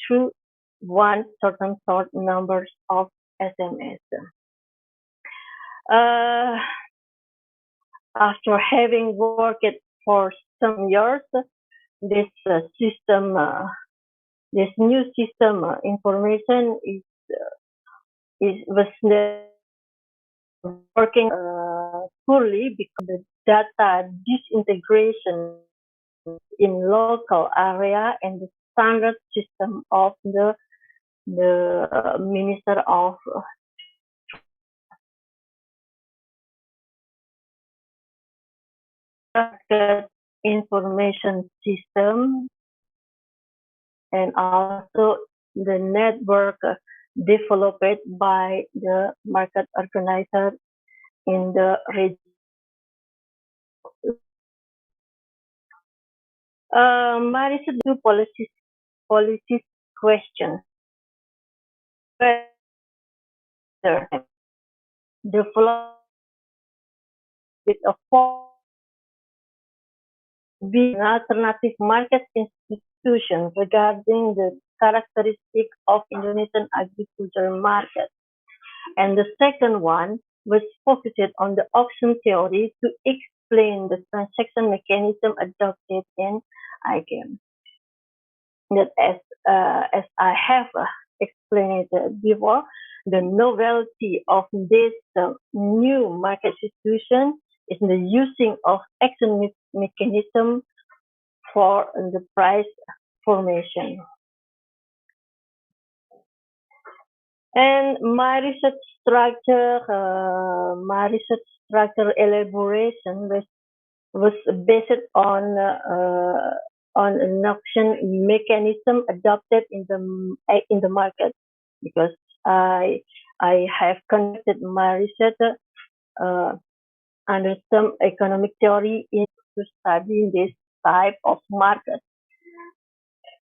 through one certain sort numbers of SMS. Uh, After having worked for some years, this system, this new system information was working poorly because the data disintegration in local area and the standard system of the Minister of Market Information System, and also the network developed by the market organizer in the region. Mari two policies question. Whether develop with a being alternative market institution regarding the characteristics of Indonesian agricultural market. And the second one was focused on the auction theory to explain the transaction mechanism adopted in ICAM. That as I have explained it before, the novelty of this new market situation is the using of action mechanism for the price formation. And my research structure elaboration was based on an auction mechanism adopted in the market, because I have conducted my research under some economic theory to study this type of market.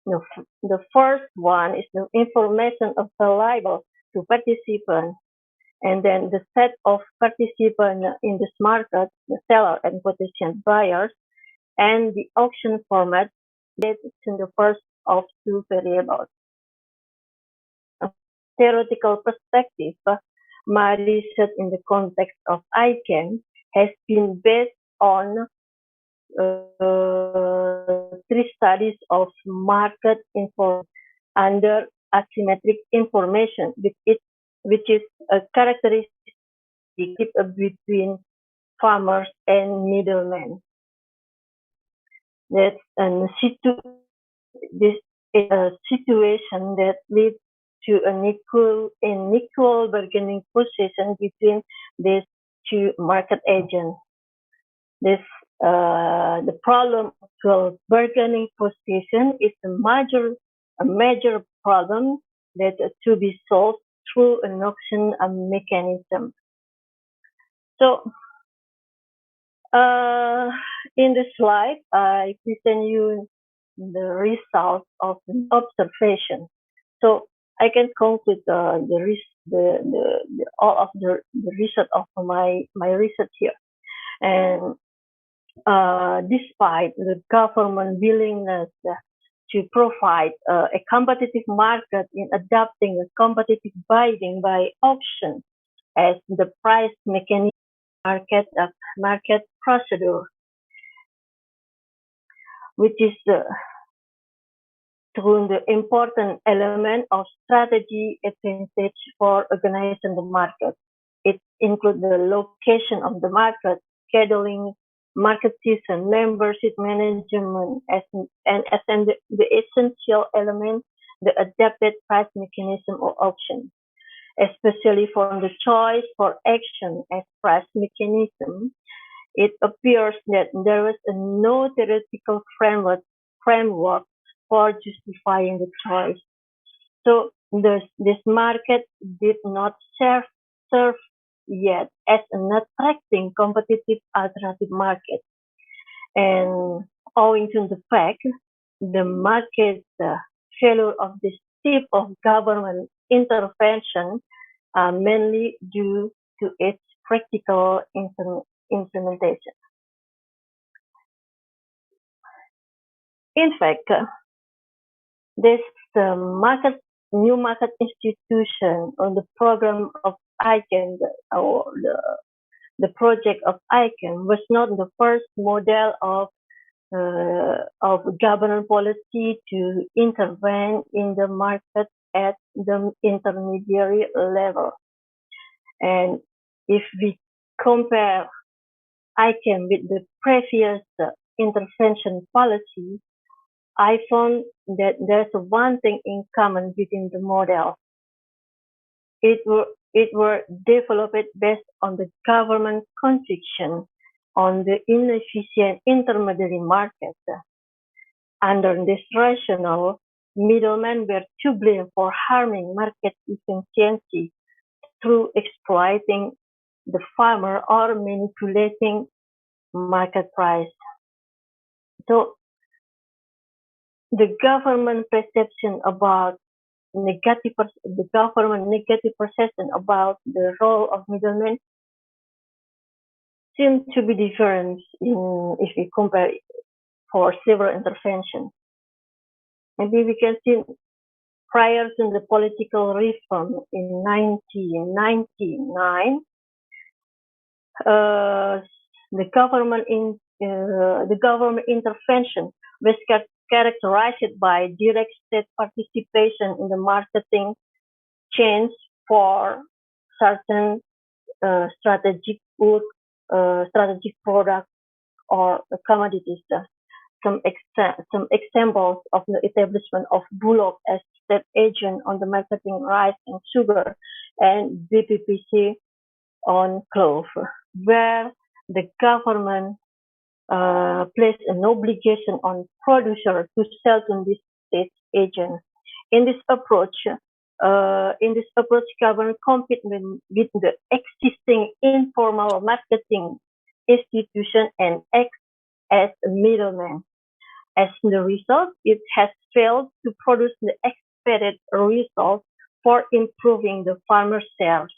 The first one is the information available to participants, and then the set of participants in this market, the seller and potential buyers, and the auction format that is in the first of two variables. A theoretical perspective, my research in the context of ICANN has been based on three studies of market info under asymmetric information, which is a characteristic between farmers and middlemen. That's this is a situation that leads to an equal bargaining position between these two market agents. The problem of bargaining position is a major problem that to be solved through an auction mechanism. So, in this slide, I present you the results of an observation. So I can conclude all of the research of my research here. And despite the government willingness to provide a competitive market in adopting a competitive bidding by auction as the price mechanism market procedure, which is through the important element of strategy advantage for organizing the market. It includes the location of the market, scheduling, market season, membership management, and as the essential element, the adapted price mechanism or auction. Especially for the choice for action as price mechanism, it appears that there was no theoretical framework for justifying the choice. So this market did not serve yet as an attracting competitive alternative market. And owing to the fact the market failure of this type of government intervention mainly due to its practical implementation. In fact, this new market institution on the program of ICANN, or the project of ICANN was not the first model of government policy to intervene in the market at the intermediary level. And if we compare ICANN with the previous intervention policy, I found that there's one thing in common within the model. It were developed based on the government conviction on the inefficient intermediary market. Under this rationale, middlemen were to blame for harming market efficiency through exploiting the farmer or manipulating market price. So the government perception about the government negative perception about the role of middlemen seems to be different if we compare it for several interventions. Maybe we can see prior to the political reform in 1999, the government intervention was characterized by direct state participation in the marketing chains for certain strategic products or commodities. Some examples of the establishment of Bullock as state agent on the marketing rice and sugar, and BPPC on cloth, where the government placed an obligation on producer to sell to this state agent. In this approach, government compete with the existing informal marketing institution and act as a middleman. As the result, it has failed to produce the expected results for improving the farmer sales.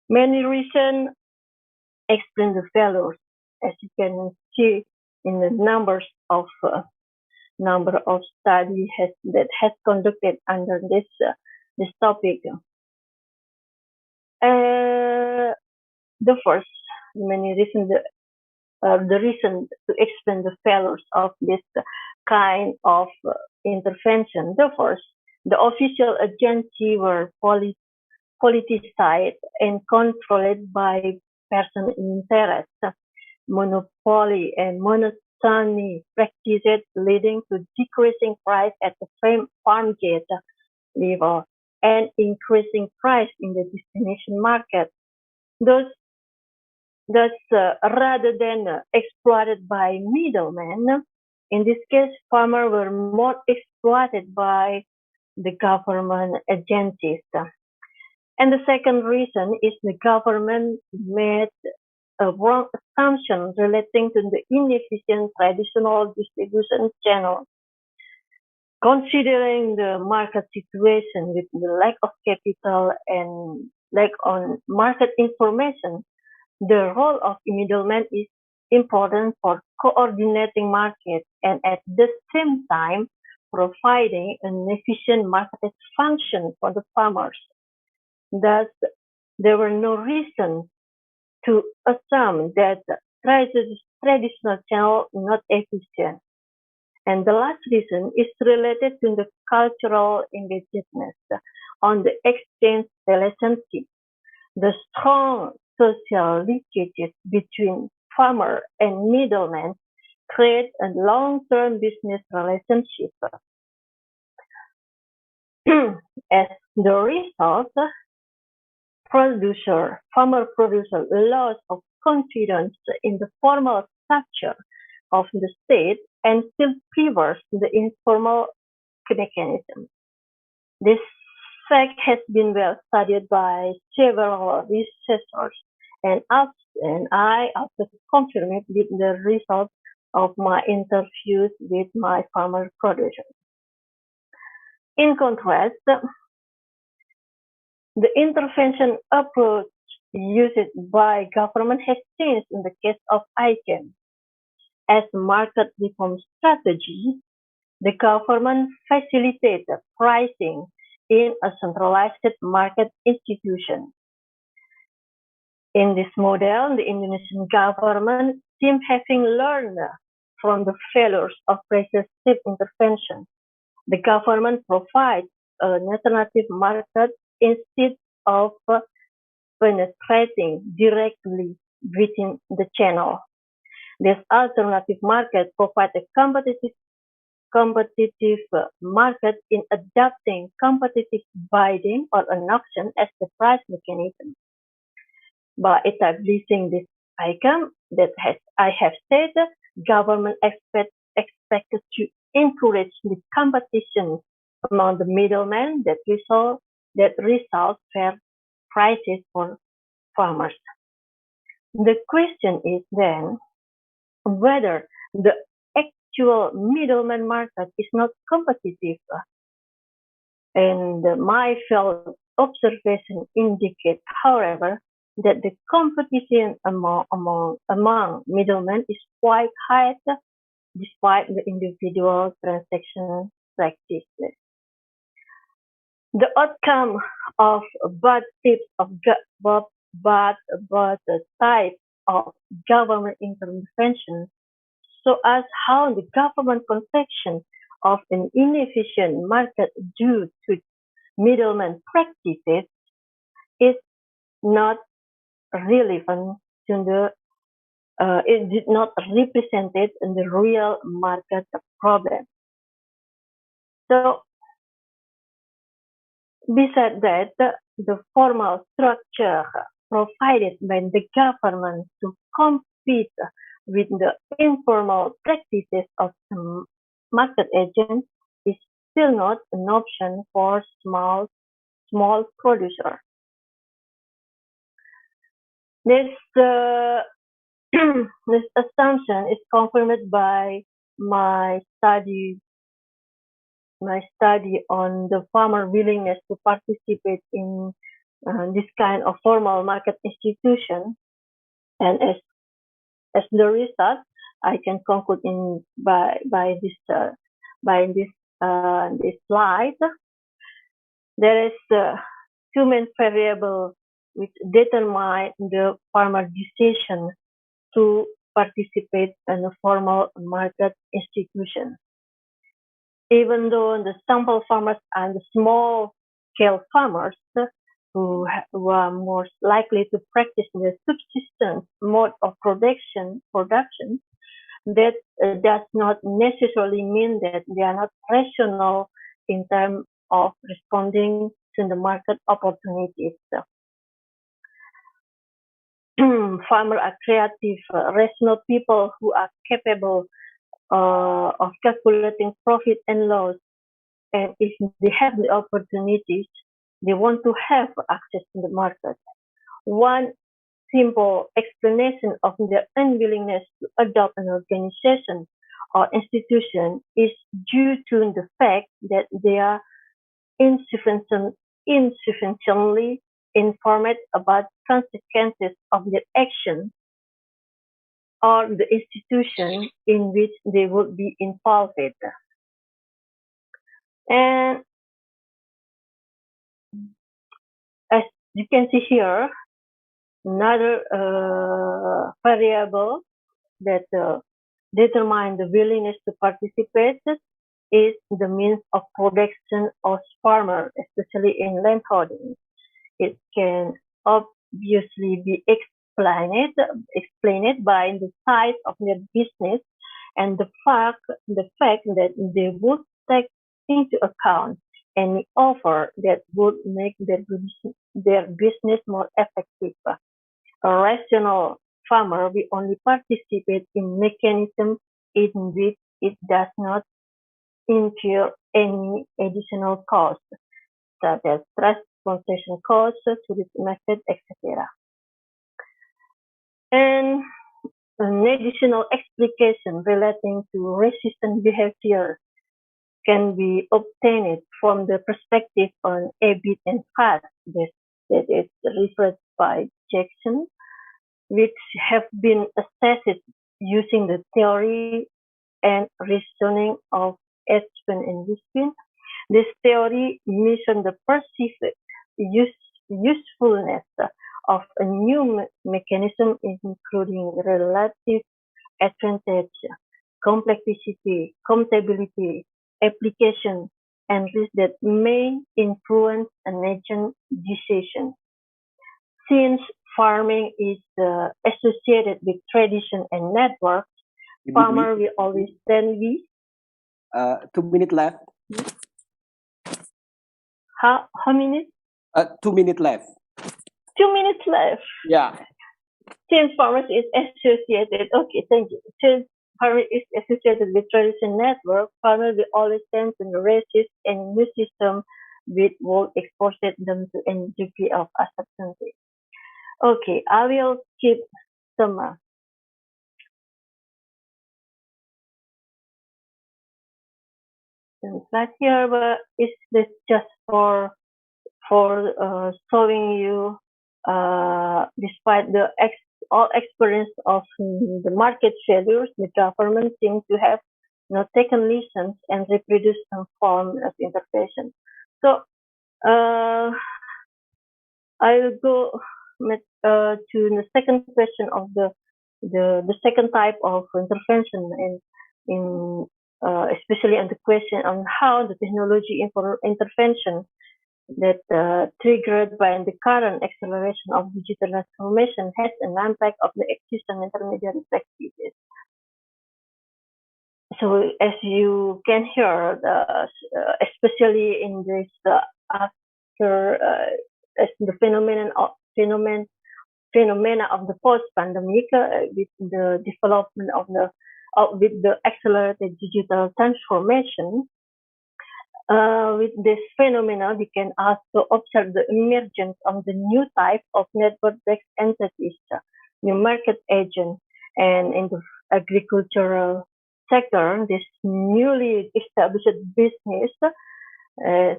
Many reasons explain the failures, as you can see in the number of studies that has conducted under this topic. The first many reasons. The reason to explain the failures of this kind of intervention. The first, the official agency were politicized and controlled by personal interest, monopoly and monotony practices leading to decreasing price at the farm gate level and increasing price in the destination market. Thus, rather than exploited by middlemen, in this case, farmers were more exploited by the government agencies. And the second reason is the government made a wrong assumption relating to the inefficient traditional distribution channel. Considering the market situation with the lack of capital and lack on market information, the role of middleman is important for coordinating markets and at the same time providing an efficient market function for the farmers. Thus, there were no reason to assume that traditional channel not efficient. And the last reason is related to the cultural engagedness on the exchange relationship. The strong social linkages between farmer and middleman create a long-term business relationship. As the result, farmer producer loss of confidence in the formal structure of the state and still prefers the informal mechanism. This fact has been well studied by several researchers, and I also confirmed it with the results of my interviews with my farmer producers. In contrast, the intervention approach used by government has changed in the case of ICANN. As market reform strategy, The government facilitates pricing in a centralized market institution. In this model, the Indonesian government seems having learned from the failures of previous state intervention. The government provides an alternative market instead of penetrating directly within the channel. This alternative market provides a competitive market in adopting competitive bidding or an auction as the price mechanism. By establishing this icon that I have said, government expected to encourage the competition among the middlemen that results fair prices for farmers. The question is then whether the actual middleman market is not competitive. And my field observation indicates, however, that the competition among middlemen is quite high despite the individual transaction practices. The outcome of bad type of government intervention show us how the government conception of an inefficient market due to middleman practices is not relevant to it did not represent in the real market problem. So besides that, the formal structure provided by the government to compete with the informal practices of market agents is still not an option for small producers. This this assumption is confirmed by my study on the farmer willingness to participate in this kind of formal market institution, and as the result, I can conclude by this slide. There is two main variables which determine the farmer decision to participate in a formal market institution. Even though the sample farmers and the small-scale farmers who are most likely to practice the subsistence mode of production, that does not necessarily mean that they are not rational in terms of responding to the market opportunities. Farmers are creative, rational people who are capable of calculating profit and loss, and if they have the opportunities, they want to have access to the market. One simple explanation of their unwillingness to adopt an organization or institution is due to the fact that they are insufficiently informed about consequences of their action or the institution in which they would be involved. And as you can see here, another variable that determines the willingness to participate is the means of production of farmers, especially in landholding. It can obviously be explained by the size of their business and the fact that they would take into account any offer that would make their business more effective. A rational farmer will only participate in mechanisms in which it does not incur any additional costs, such as transportation costs, tourist method, etc. And an additional explication relating to resistant behavior can be obtained from the perspective on habit and fast that is referred by Jackson, which have been assessed using the theory and reasoning of Edgman and Wispin. This theory mentions the perceived usefulness of a new mechanism, including relative advantage, complexity, compatibility, application, and risks that may influence a nation's decision. Since farming is associated with tradition and networks, farmer will always stand with 2 minutes left. how many? 2 minutes left. 2 minutes left. Yeah. Since farmers is associated, okay, thank you. Since farming is associated with tradition network, farmers will always tend to resist any new system which will expose them to any degree of uncertainty. Okay, I will keep some slide here, but it's this just for showing you, despite all experience of the market failures, the government seems to have taken lessons and reproduced some form of intervention. So I will go to the second question of the second type of intervention in especially on the question on how the technology intervention that triggered by the current acceleration of digital transformation has an impact of the existing intermediary practices. So as you can hear, especially in this after as the phenomena of the post-pandemic, with the development of with the accelerated digital transformation. With this phenomena, we can also observe the emergence of the new type of network-based entities, new market agents, and in the agricultural sector, this newly established business, as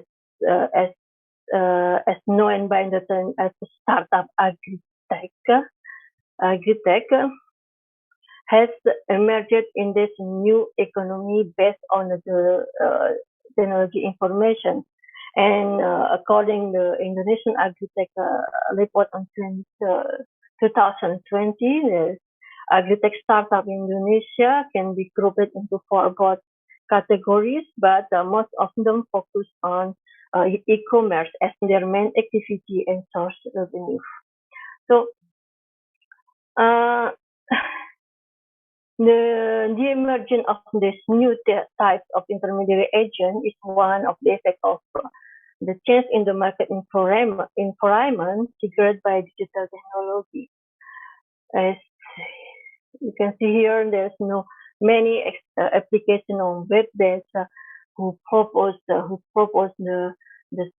known by the term as startup agritech, has emerged in this new economy based on the technology information. And according to the Indonesian Agritech report on 2020, the agritech startup in Indonesia can be grouped into 4 broad categories, but most of them focus on e-commerce as their main activity and source revenue. So, the emergence of this new type of intermediary agent is one of the effects of the change in the market environment triggered by digital technology. As you can see here, there's many applications on web-based who propose the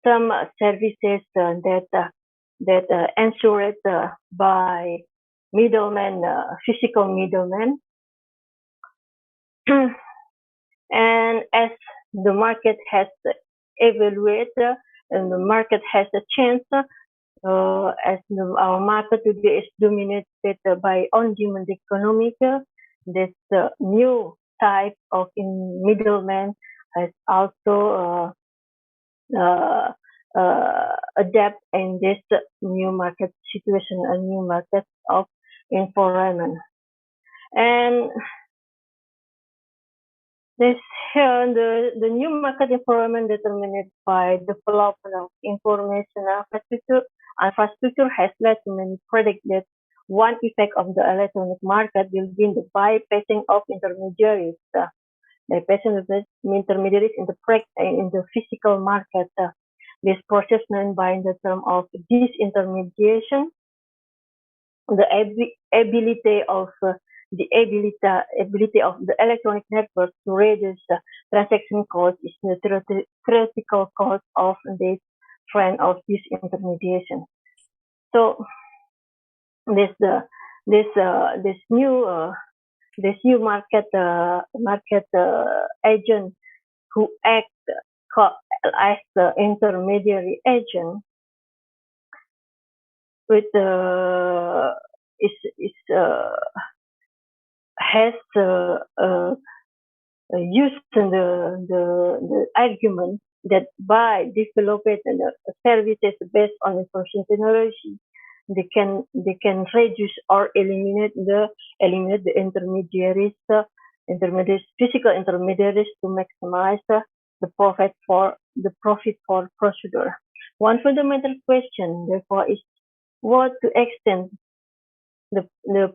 some services that ensured by middlemen, physical middlemen. And as the market has evaluated and the market has a chance, as our market today is dominated by on-demand economic, this new type of middleman has also adapt in this new market situation, a new market of environment. And this here, the new market environment determined by development of information infrastructure has led to many predict that one effect of the electronic market will be the bypassing of intermediaries. Bypassing of the intermediaries in the physical market. This process known by the term of disintermediation. The ability of the electronic network to reduce transaction costs is the critical cause of this trend of disintermediation. So this new market agent who act as the intermediary agent with has use the argument that by developing services based on information technology, they can reduce or eliminate the physical intermediaries to maximize the profit for procedure. One fundamental question, therefore, is what to extent the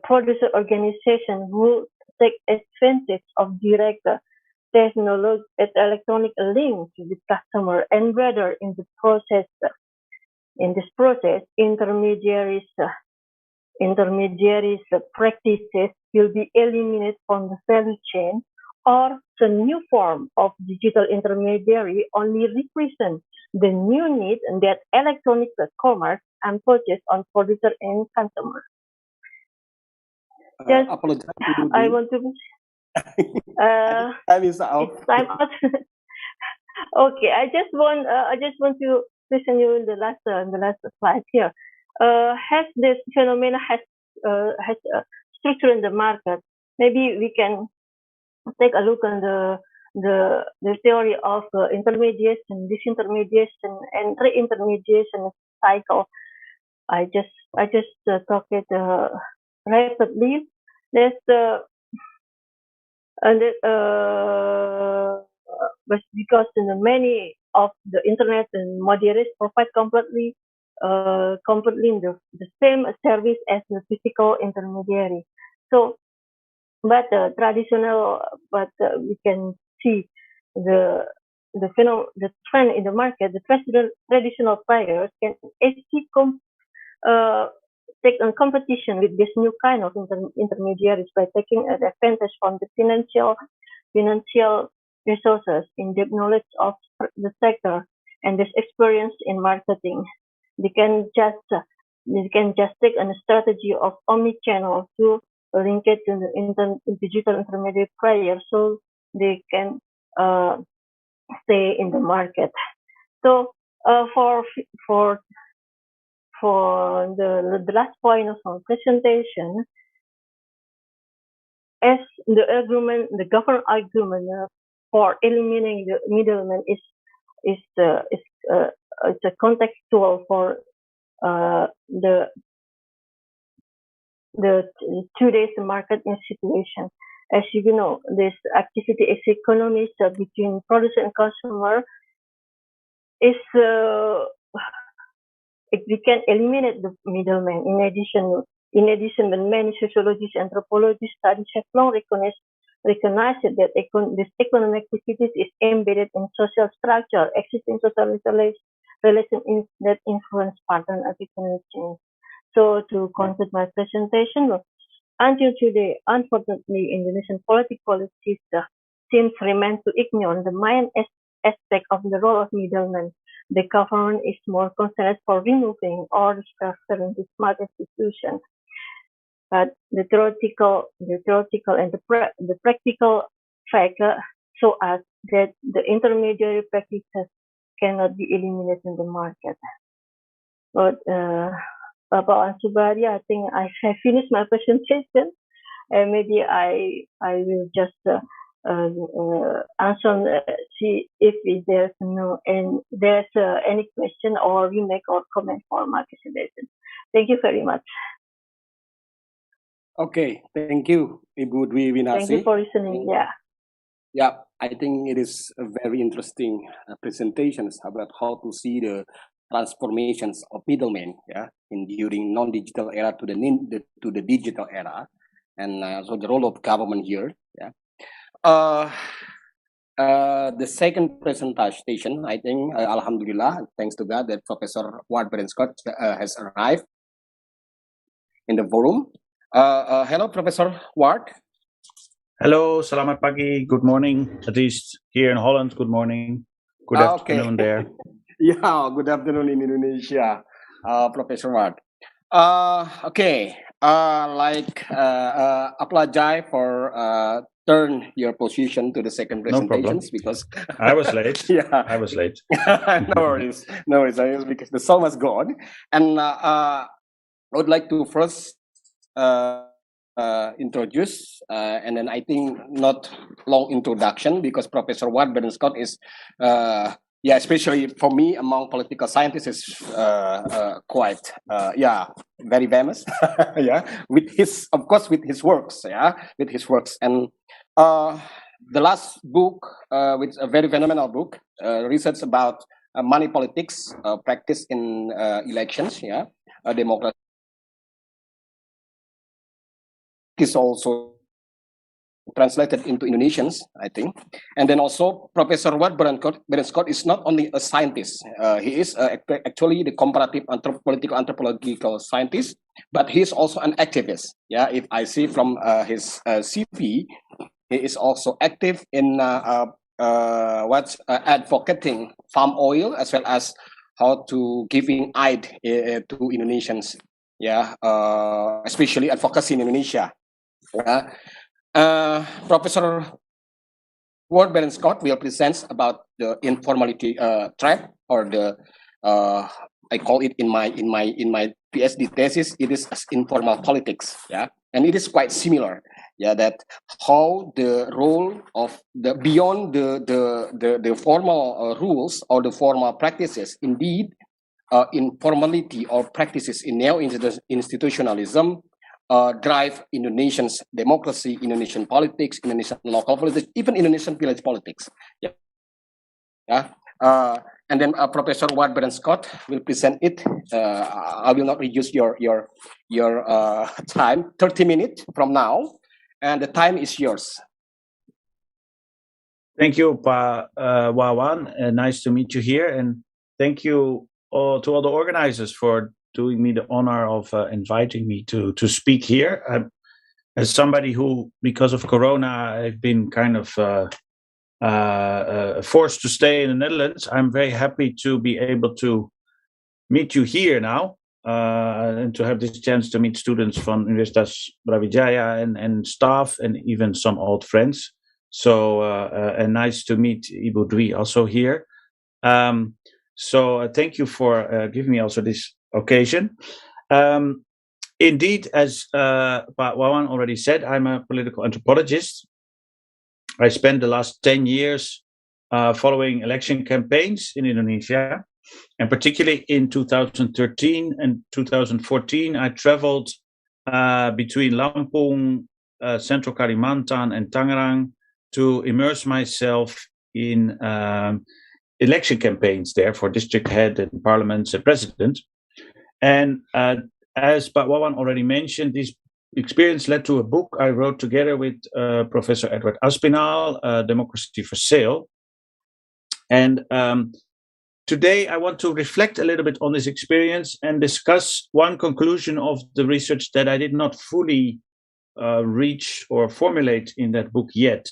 producer organization will take advantage of direct electronic link to the customer, and whether in this process intermediaries practices will be eliminated from the value chain, or the new form of digital intermediary only represents the new need that electronic commerce imposes on producer and consumer. Just Apologize to I the want to time is out. it's time out. Okay, I just want to listen you in the last slide here. Has this phenomena has structure in the market? Maybe we can take a look on the theory of intermediation, disintermediation, and reintermediation cycle. I just talk it rapidly. There's and but because many of the internet and moderators provide completely the same service as the physical intermediary. So, but we can see the the trend in the market. The traditional players can actually uh, take on competition with this new kind of intermediaries by taking advantage from the financial resources in the knowledge of the sector and this experience in marketing. They can just take a strategy of omni-channel to link it to the digital intermediate players, so they can uh, stay in the market. So for the last point of our presentation, as the government argument for eliminating the middleman is it's a contextual for uh, the the today's market situation. As you know, this activity is economies between producer and consumer is we can eliminate the middleman. In addition, many sociologists and anthropologists studies have long recognized that this economic activity is embedded in social structure, existing social relations that influence pattern of economic change. So to conclude my presentation, until today, unfortunately, Indonesian political policies seems remain to ignore the main aspect of the role of middlemen. The government is more concerned for removing or restructuring this market institution, but the theoretical and the practical fact show us that the intermediary practices cannot be eliminated in the market. But about Ansubari, I think I have finished my presentation, and maybe I will just answer, see if there's any question or remark or comment for my presentation. Thank you very much. Okay, thank you, Ibu Dwi Thank you Winasi. for listening. Yeah. Yeah, I think it is a very interesting presentations about how to see the transformations of middlemen, in during non-digital era to the digital era, and so the role of government here. The second presentation, I think, Alhamdulillah, thanks to God, that Professor Ward Scott has arrived in the forum. Hello, Professor Ward. Hello, selamat pagi, good morning, at least here in Holland, good morning, good afternoon there. Yeah, good afternoon in Indonesia, Professor Ward. Apologize for turn your position to the second presentations. No because I was late. Yeah, I was late. no worries, because the song was gone, and I would like to first introduce, and then I think not long introduction because Professor Warburton Scott is, yeah, especially for me among political scientists, is quite, yeah, very famous, yeah, with his, of course, with his works, yeah, with his works, and the last book, which is a very phenomenal book, research about money politics, practice in elections, yeah, democracy is also translated into Indonesians, I think. And then also Professor Warburton Scott is not only a scientist, he is actually the comparative political anthropological scientist, but he is also an activist. Yeah, if I see from his CV, he is also active in advocating palm oil as well as how to giving aid to Indonesians. Yeah, especially advocacy in Indonesia. Professor Warburton Scott will present about the informality trap, or the I call it in my PhD thesis. It is as informal politics, yeah, and it is quite similar, yeah. That how the role of the beyond the formal rules or the formal practices, indeed, informality or practices in neo-institutionalism drive Indonesian's democracy, Indonesian politics, Indonesian local politics, even Indonesian village politics. Yeah, yeah. And then Professor Warburton Scott will present it. I will not reduce your time. 30 minutes from now, and the time is yours. Thank you, Pa Wawan. Nice to meet you here, and thank you to all the organizers for doing me the honor of inviting me to speak here. As somebody who, because of Corona, I've been kind of forced to stay in the Netherlands, I'm very happy to be able to meet you here now, and to have this chance to meet students from Universitas Brawijaya and staff and even some old friends. So, and nice to meet Ibu Dwi also here. So thank you for giving me also this occasion. Indeed, as Wawan already said, I'm a political anthropologist. I spent the last 10 years following election campaigns in Indonesia, and particularly in 2013 and 2014, I traveled between Lampung, Central Kalimantan, and Tangerang to immerse myself in election campaigns there for district head and parliaments and president. And as Pak Wawan already mentioned, this experience led to a book I wrote together with Professor Edward Aspinall, Democracy for Sale. And today I want to reflect a little bit on this experience and discuss one conclusion of the research that I did not fully reach or formulate in that book yet,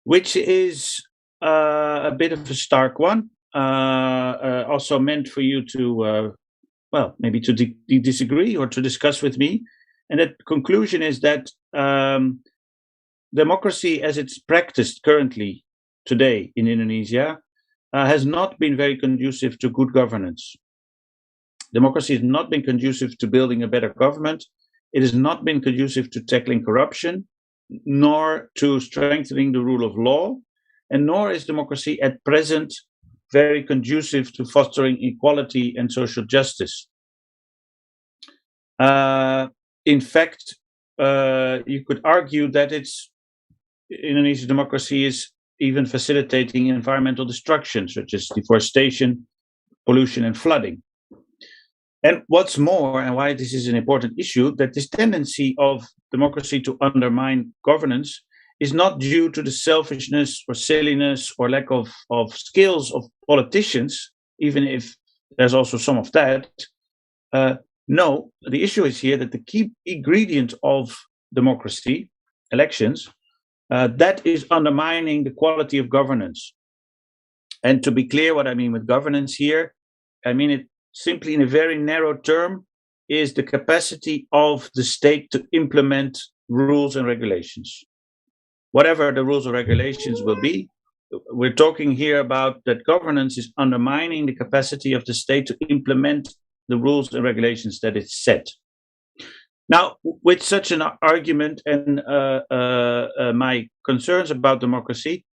which is a bit of a stark one, also meant for you to, well, maybe to disagree or to discuss with me. And that conclusion is that democracy as it's practiced currently today in Indonesia has not been very conducive to good governance. Democracy has not been conducive to building a better government. It has not been conducive to tackling corruption, nor to strengthening the rule of law, and nor is democracy at present very conducive to fostering equality and social justice. In fact, you could argue that Indonesian democracy is even facilitating environmental destruction, such as deforestation, pollution, and flooding. And what's more, and why this is an important issue, that this tendency of democracy to undermine governance is not due to the selfishness or silliness or lack of skills of politicians, even if there's also some of that. No, the issue is here that the key ingredient of democracy, elections, that is undermining the quality of governance. And to be clear what I mean with governance here, I mean it simply in a very narrow term, is the capacity of the state to implement rules and regulations. Whatever the rules or regulations will be, we're talking here about that governance is undermining the capacity of the state to implement the rules and regulations that it's set. Now, with such an argument and my concerns about democracy,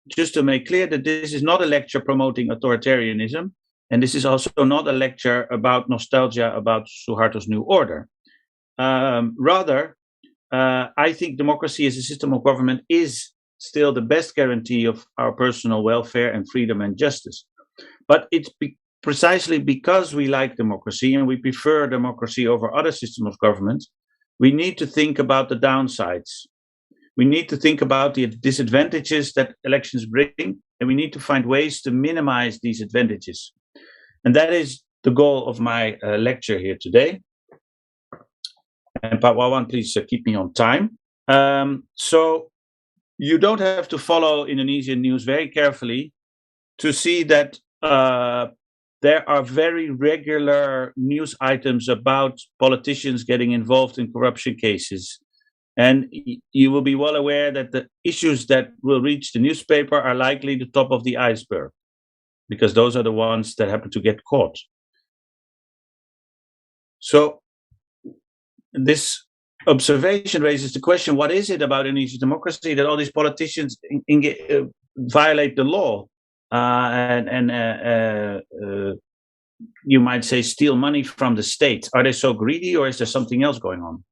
just to make clear that this is not a lecture promoting authoritarianism, and this is also not a lecture about nostalgia about Suharto's New Order. Rather, I think democracy as a system of government is still the best guarantee of our personal welfare and freedom and justice. But it's precisely because we like democracy and we prefer democracy over other systems of government, we need to think about the downsides. We need to think about the disadvantages that elections bring, and we need to find ways to minimize these advantages. And that is the goal of my lecture here today. And Pak Wawan, please keep me on time. So you don't have to follow Indonesian news very carefully to see that there are very regular news items about politicians getting involved in corruption cases. And you will be well aware that the issues that will reach the newspaper are likely the top of the iceberg, because those are the ones that happen to get caught. So this observation raises the question, what is it about Indonesian democracy that all these politicians violate the law and you might say steal money from the state? Are they so greedy, or is there something else going on?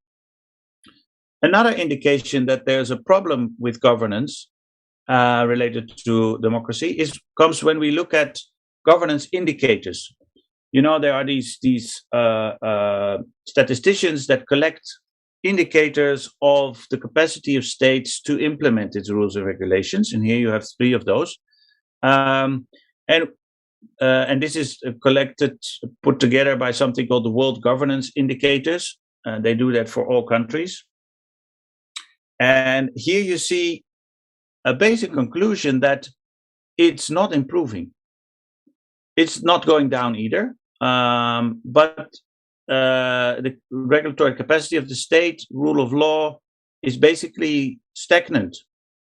Another indication that there's a problem with governance related to democracy comes when we look at governance indicators. You know, there are these statisticians that collect indicators of the capacity of states to implement its rules and regulations, and here you have 3 of those. And this is put together by something called the World Governance Indicators. They do that for all countries. And here you see a basic conclusion that it's not improving. It's not going down either. But the regulatory capacity of the state, rule of law, is basically stagnant.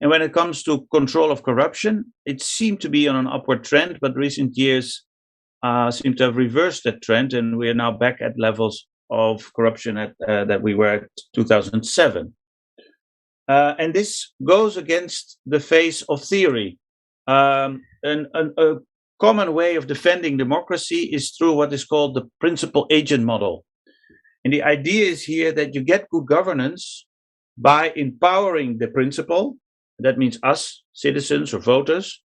And when it comes to control of corruption, it seemed to be on an upward trend, but recent years seem to have reversed that trend, and we are now back at levels of corruption that we were at 2007. And this goes against the face of theory. A common way of defending democracy is through what is called the principal-agent model. And the idea is here that you get good governance by empowering the principal. That means us, citizens or voters.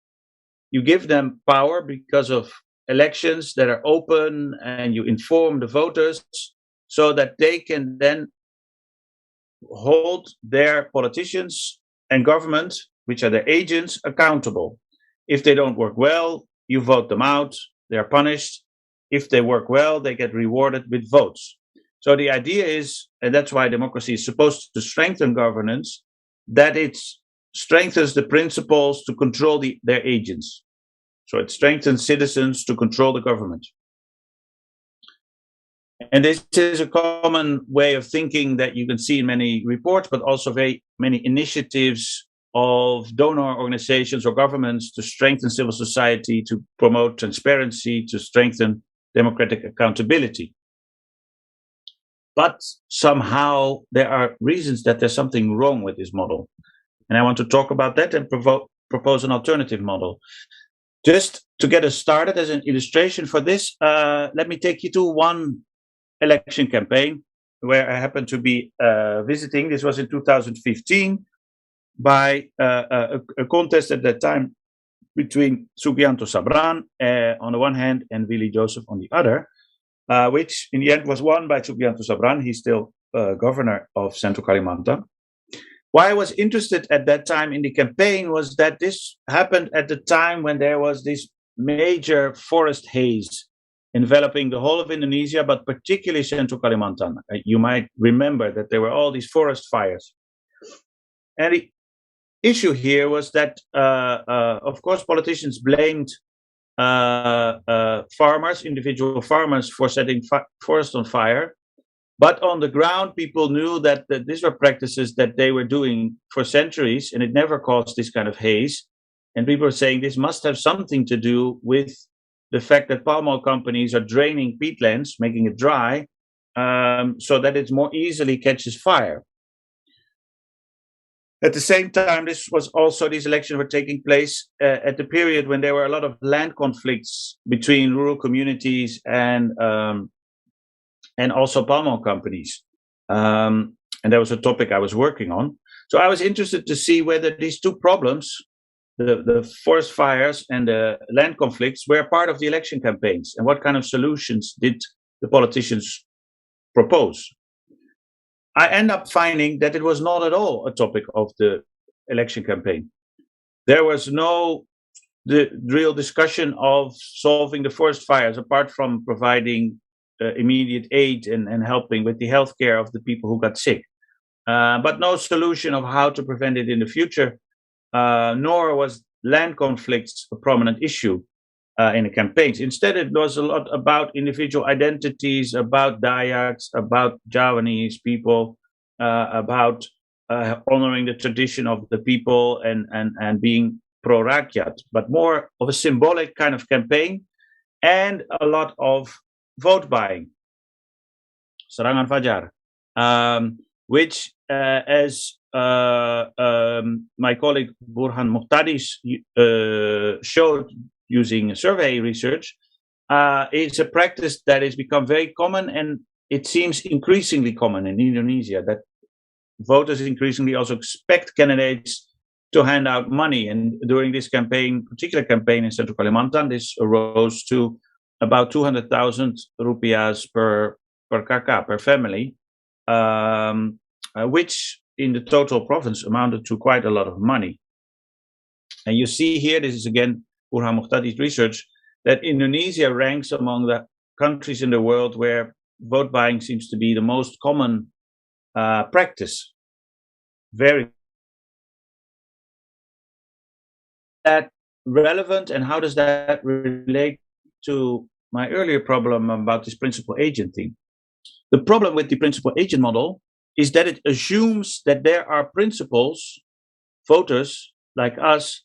You give them power because of elections that are open, and you inform the voters so that they can then hold their politicians and government, which are their agents, accountable. If they don't work well, you vote them out, they are punished. If they work well, they get rewarded with votes. So the idea is, and that's why democracy is supposed to strengthen governance, that it strengthens the principles to control their agents. So it strengthens citizens to control the government. And this is a common way of thinking that you can see in many reports, but also very many initiatives of donor organizations or governments to strengthen civil society, to promote transparency, to strengthen democratic accountability. But somehow there are reasons that there's something wrong with this model. And I want to talk about that and propose an alternative model. Just to get us started as an illustration for this, let me take you to one election campaign where I happened to be visiting. This was in 2015 by a contest at that time between Subianto Sabran on the one hand and Willy Joseph on the other, which in the end was won by Subianto Sabran. He's still governor of Central Kalimantan. Why I was interested at that time in the campaign was that this happened at the time when there was this major forest haze enveloping the whole of Indonesia, but particularly Central Kalimantan. You might remember that there were all these forest fires. And the issue here was that, of course, politicians blamed farmers, individual farmers, for setting forest on fire. But on the ground, people knew that these were practices that they were doing for centuries, and it never caused this kind of haze. And people were saying this must have something to do with the fact that palm oil companies are draining peatlands, making it dry, so that it more easily catches fire. At the same time, these elections were taking place at the period when there were a lot of land conflicts between rural communities and also palm oil companies. And that was a topic I was working on. So I was interested to see whether these two problems, the forest fires and the land conflicts, were part of the election campaigns, and what kind of solutions did the politicians propose. I end up finding that it was not at all a topic of the election campaign. There was no real discussion of solving the forest fires, apart from providing immediate aid and helping with the healthcare of the people who got sick. But no solution of how to prevent it in the future, nor was land conflicts a prominent issue in the campaigns. Instead, it was a lot about individual identities, about Dayaks, about Javanese people, about honoring the tradition of the people and being pro-rakyat, but more of a symbolic kind of campaign and a lot of vote buying. Serangan Fajar, which, as my colleague Burhan Muhtadis showed using survey research, it's a practice that has become very common, and it seems increasingly common in Indonesia, that voters increasingly also expect candidates to hand out money. And during this particular campaign in Central Kalimantan, this arose to about 200,000 rupiahs per kakak, per family, which in the total province amounted to quite a lot of money. And you see here, this is again Burhan Muhtadi's research, that Indonesia ranks among the countries in the world where vote buying seems to be the most common practice. Very that relevant, and how does that relate to my earlier problem about this principal agent thing? The problem with the principal agent model is that it assumes that there are principals, voters like us,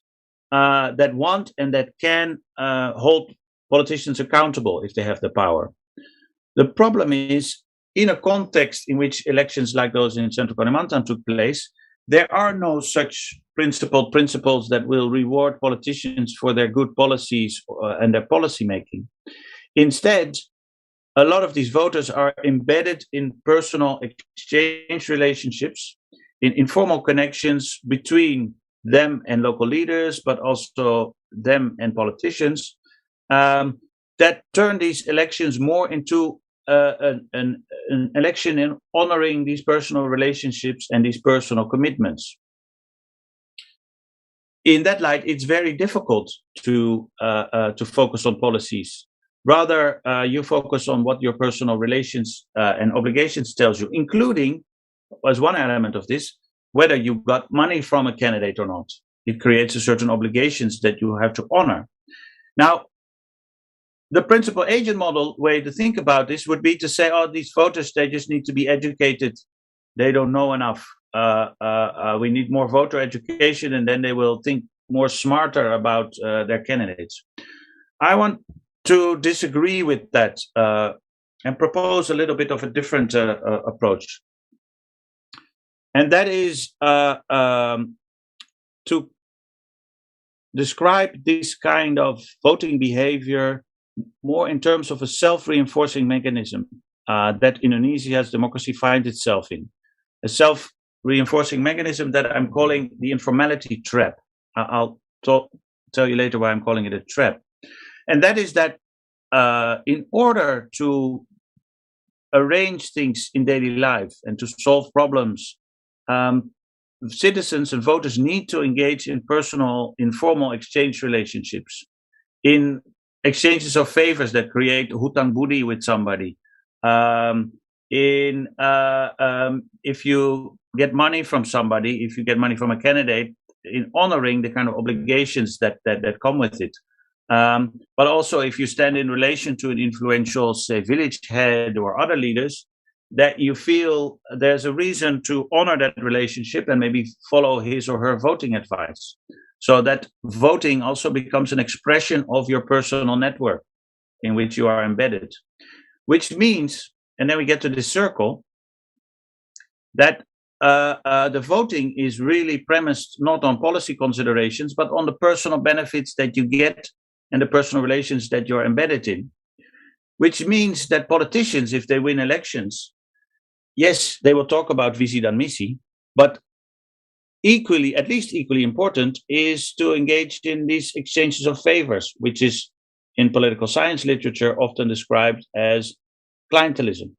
that want and that can hold politicians accountable if they have the power. The problem is, in a context in which elections like those in Central Kalimantan took place, there are no such principles that will reward politicians for their good policies and their policy making. Instead, a lot of these voters are embedded in personal exchange relationships, in informal connections between them and local leaders, but also them and politicians, that turn these elections more into an election in honoring these personal relationships and these personal commitments. In that light, it's very difficult to focus on policies. Rather, you focus on what your personal relations and obligations tells you, including, as one element of this, whether you got money from a candidate or not. It creates a certain obligations that you have to honor. Now, the principal agent model way to think about this would be to say, oh, these voters, they just need to be educated. They don't know enough. We need more voter education, and then they will think more smarter about their candidates. I want to disagree with that and propose a little bit of a different approach. And that is to describe this kind of voting behavior more in terms of a self-reinforcing mechanism that Indonesia's democracy finds itself in. A self-reinforcing mechanism that I'm calling the informality trap. I'll tell you later why I'm calling it a trap. And that is that in order to arrange things in daily life and to solve problems, citizens and voters need to engage in personal, informal exchange relationships, in exchanges of favors that create hutang budi with somebody. If you get money from somebody, if you get money from a candidate, in honoring the kind of obligations that come with it. But also if you stand in relation to an influential, say, village head or other leaders, that you feel there's a reason to honor that relationship and maybe follow his or her voting advice. So that voting also becomes an expression of your personal network in which you are embedded. Which means and then we get to this circle, that the voting is really premised not on policy considerations, but on the personal benefits that you get and the personal relations that you're embedded in. Which means that politicians, if they win elections, yes, they will talk about visi dan misi, but equally, at least equally important, is to engage in these exchanges of favors, which is in political science literature often described as clientelism.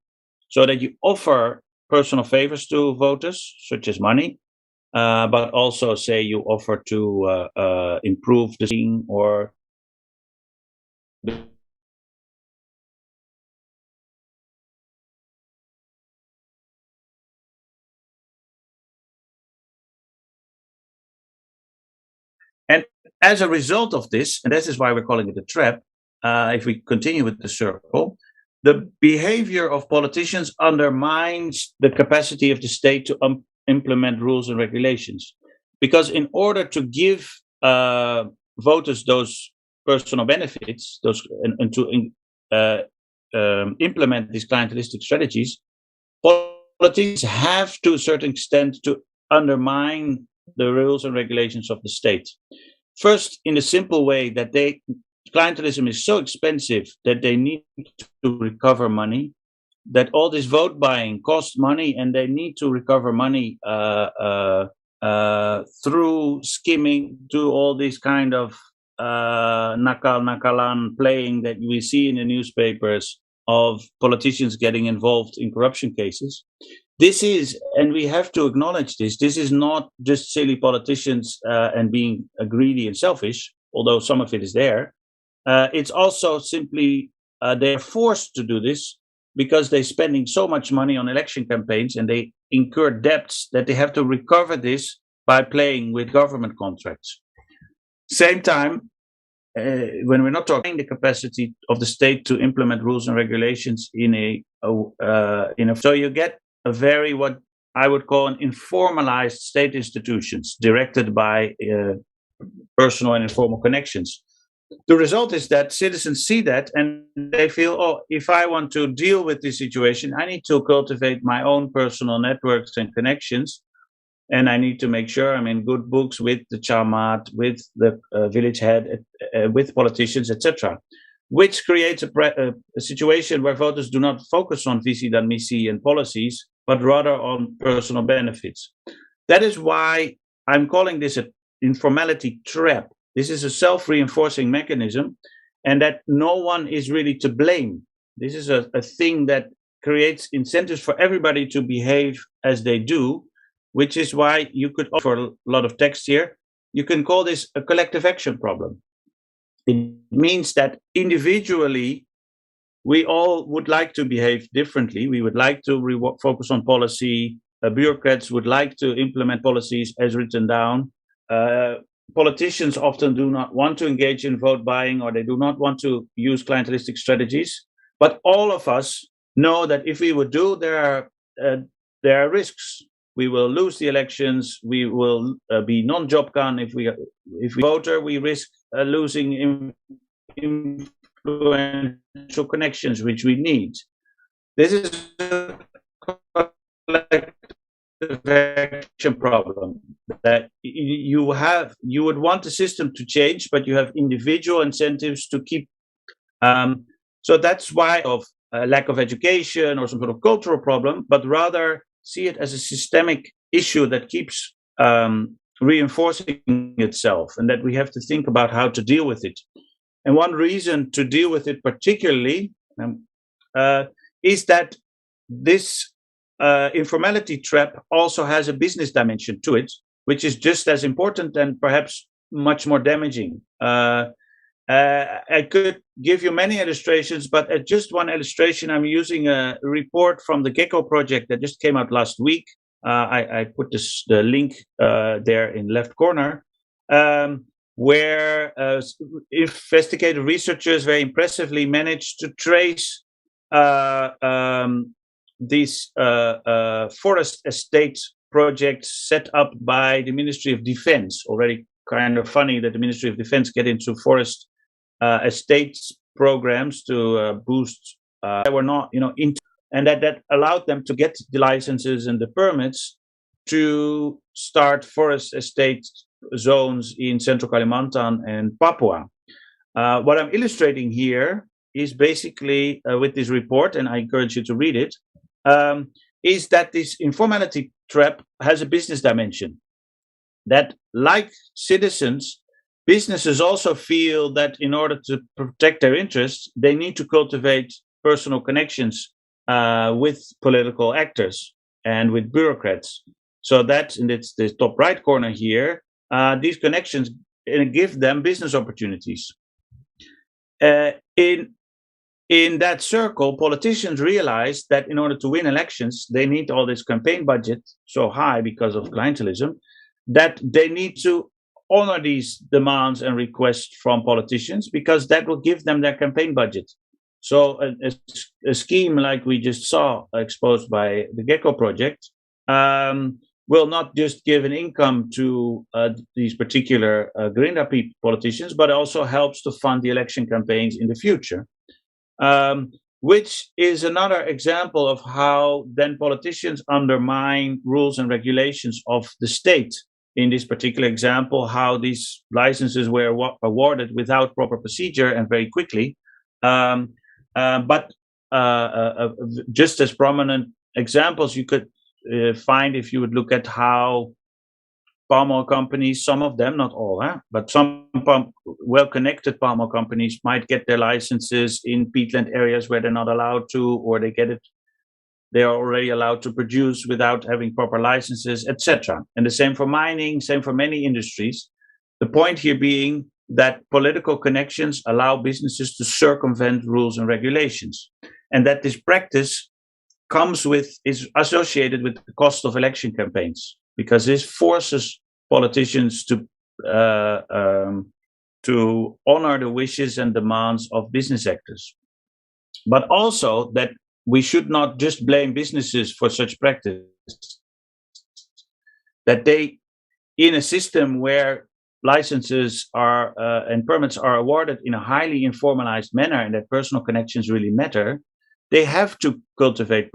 So that you offer personal favors to voters, such as money, but also say you offer to improve the scene or and as a result of this, and this is why we're calling it a trap, if we continue with the circle, the behavior of politicians undermines the capacity of the state to implement rules and regulations. Because in order to give voters those personal benefits, and to implement these clientelistic strategies, politicians have to a certain extent to undermine the rules and regulations of the state. First, in a simple way that clientelism is so expensive that they need to recover money, that all this vote buying costs money, and they need to recover money through skimming, to all these kind of nakal-nakalan playing that we see in the newspapers of politicians getting involved in corruption cases. This is, and we have to acknowledge this is not just silly politicians and being greedy and selfish, although some of it is there. It's also simply they're forced to do this because they're spending so much money on election campaigns, and they incur debts that they have to recover this by playing with government contracts. Same time, when we're not talking the capacity of the state to implement rules and regulations so you get a very, what I would call, an informalized state institutions directed by personal and informal connections. The result is that citizens see that and they feel, oh, if I want to deal with this situation, I need to cultivate my own personal networks and connections. And I need to make sure I'm in good books with the chairman, with the village head, with politicians, etc. Which creates a situation where voters do not focus on visi dan misi and policies, but rather on personal benefits. That is why I'm calling this an informality trap. This is a self-reinforcing mechanism, and that no one is really to blame. This is a thing that creates incentives for everybody to behave as they do, which is why you could, for a lot of text here, you can call this a collective action problem. It means that individually, we all would like to behave differently. We would like to focus on policy. Bureaucrats would like to implement policies as written down. Politicians often do not want to engage in vote buying, or they do not want to use clientelistic strategies. But all of us know that if we would do, there are risks. We will lose the elections. We will be non-job-con if we voter. We risk losing influential connections, which we need. This is a collective action problem that you would want the system to change, but you have individual incentives to keep. So that's why of lack of education or some sort of cultural problem, but rather see it as a systemic issue that keeps reinforcing itself, and that we have to think about how to deal with it. And one reason to deal with it particularly is that this informality trap also has a business dimension to it, which is just as important and perhaps much more damaging. I could give you many illustrations, but at just one illustration, I'm using a report from the Gecko project that just came out last week. I put the link there in left corner, where investigative researchers very impressively managed to trace these forest estate projects set up by the Ministry of Defense. Already kind of funny that the Ministry of Defense get into forest estates programs to boost. They were not, and that allowed them to get the licenses and the permits to start forest estate zones in Central Kalimantan and Papua. What I'm illustrating here is basically with this report, and I encourage you to read it, is that this informality trap has a business dimension. That, like citizens, businesses also feel that in order to protect their interests, they need to cultivate personal connections with political actors and with bureaucrats. So that, and it's the top right corner here, these connections give them business opportunities. In that circle, politicians realize that in order to win elections, they need all this campaign budget so high because of clientelism, that they need to honor these demands and requests from politicians because that will give them their campaign budget. So a scheme like we just saw exposed by the Gecko project will not just give an income to these particular Gerinda politicians, but also helps to fund the election campaigns in the future. Which is another example of how then politicians undermine rules and regulations of the state. In this particular example, how these licenses were awarded without proper procedure and very quickly. But just as prominent examples you could find if you would look at how palm oil companies, some of them, not all, but some well-connected palm oil companies might get their licenses in peatland areas where they're not allowed to, or they are already allowed to produce without having proper licenses, etc. And the same for mining, same for many industries. The point here being that political connections allow businesses to circumvent rules and regulations, and that this practice is associated with the cost of election campaigns, because this forces politicians to honor the wishes and demands of business actors. But also that we should not just blame businesses for such practice. That they, in a system where licenses are and permits are awarded in a highly informalized manner and that personal connections really matter, they have to cultivate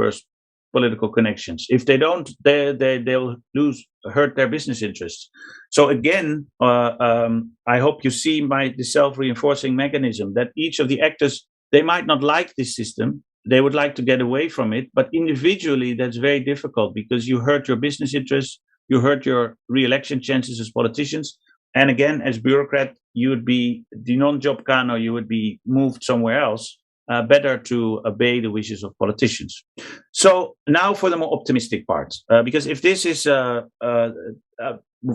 political connections. If they don't, they'll hurt their business interests. So again, I hope you see the self-reinforcing mechanism that each of the actors, they might not like this system, they would like to get away from it, but individually that's very difficult because you hurt your business interests, you hurt your re-election chances as politicians, and again, as bureaucrat, you would be the non-job can, or you would be moved somewhere else. Better to obey the wishes of politicians. So now for the more optimistic part, because if this is,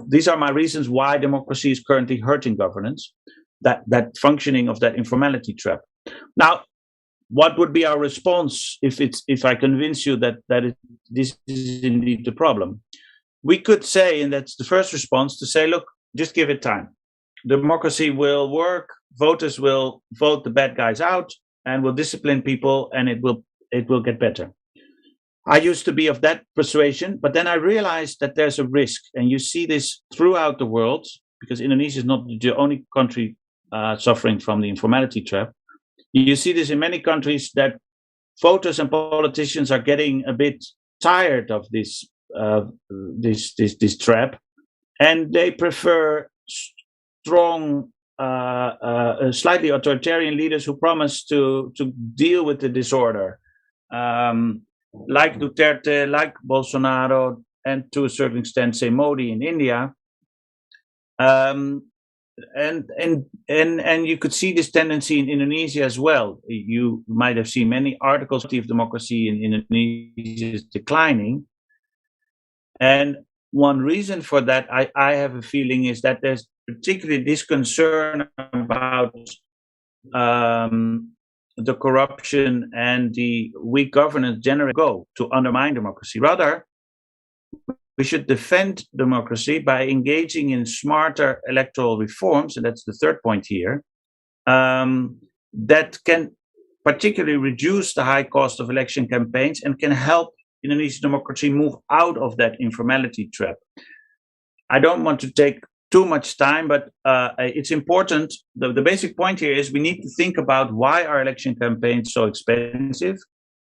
these are my reasons why democracy is currently hurting governance, that functioning of that informality trap. Now, what would be our response if I convince you that this is indeed the problem? We could say, and that's the first response, to say, look, just give it time. Democracy will work, voters will vote the bad guys out, and will discipline people, and it will get better. I used to be of that persuasion, but then I realized that there's a risk, and you see this throughout the world, because Indonesia is not the only country suffering from the informality trap. You see this in many countries, that voters and politicians are getting a bit tired of this trap, and they prefer strong, slightly authoritarian leaders who promise to deal with the disorder, like Duterte, like Bolsonaro, and to a certain extent, say Modi in India. And you could see this tendency in Indonesia as well. You might have seen many articles of democracy in Indonesia is declining, and one reason for that, I have a feeling, is that there's particularly this concern about the corruption and the weak governance generally go to undermine democracy. Rather, we should defend democracy by engaging in smarter electoral reforms, and that's the third point here, that can particularly reduce the high cost of election campaigns and can help Indonesian democracy move out of that informality trap. I don't want to take too much time, but it's important. The basic point here is we need to think about why are election campaigns so expensive,